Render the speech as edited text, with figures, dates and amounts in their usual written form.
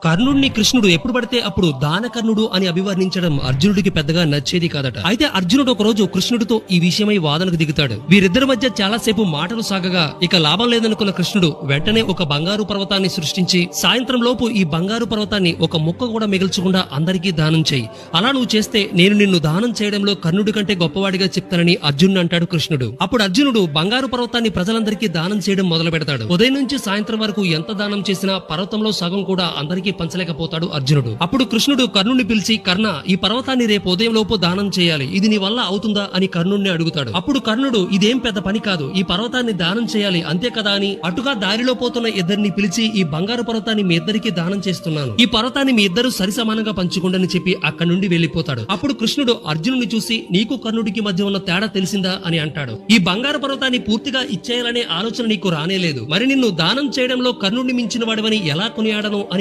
కర్ణుడిని కృష్ణుడు ఎప్పుడు పడితే అప్పుడు దానకర్ణుడు అని అభివర్ణించడం అర్జునుడికి పెద్దగా నచ్చేది కాదట. అయితే అర్జునుడు ఒక రోజు కృష్ణుడితో ఈ విషయమై వాదనకు దిగుతాడు. వీరిద్దరి మధ్య చాలాసేపు మాటలు సాగగా ఇక లాభం లేదనుకున్న కృష్ణుడు వెంటనే ఒక బంగారు పర్వతాన్ని సృష్టించి సాయంత్రం లోపు ఈ బంగారు పర్వతాన్ని ఒక ముక్క కూడా మిగల్చకుండా అందరికీ దానం చేయి. అలా నువ్వు చేస్తే నేను నిన్ను దానం చేయడంలో కర్ణుడి కంటే గొప్పవాడిగా చెప్తానని అర్జునుడు అంటాడు కృష్ణుడు. అప్పుడు అర్జునుడు బంగారు పర్వతాన్ని ప్రజలందరికీ దానం చేయడం మొదలు పెడతాడు. ఉదయం నుంచి సాయంత్రం వరకు ఎంత దానం చేసినా పర్వతంలో సగం కూడా అందరికీ పంచలేకపోతాడు అర్జునుడు. అప్పుడు కృష్ణుడు కర్ణుడిని పిలిచి, కర్ణ, ఈ పర్వతాన్ని రేపు ఉదయం లోపు దానం చేయాలి, ఇది నీ వల్ల అవుతుందా అని కర్ణుడిని అడుగుతాడు. అప్పుడు కర్ణుడు, ఇదేం పెద్ద పని కాదు, ఈ పర్వతాన్ని దానం చేయాలి అంతే కదా అని అటుగా దారిలో పోతున్న ఇద్దరిని పిలిచి, ఈ బంగారు పర్వతాన్ని మీ ఇద్దరికి దానం చేస్తున్నాను, ఈ పర్వతాన్ని మీ ఇద్దరు సరి సమానంగా పంచుకోండి చెప్పి అక్కడి నుండి వెళ్లిపోతాడు. అప్పుడు కృష్ణుడు అర్జునుడిని చూసి, నీకు కర్ణుడికి మధ్య ఉన్న తేడా తెలిసిందా అని అంటాడు. ఈ బంగారు పర్వతాన్ని పూర్తిగా ఇచ్చేయాలనే ఆలోచన నీకు రానేలేదు, మరి నిన్ను దానం చేయడంలో కర్ణుడిని మించిన వాడివని ఎలా కొనియాడను అని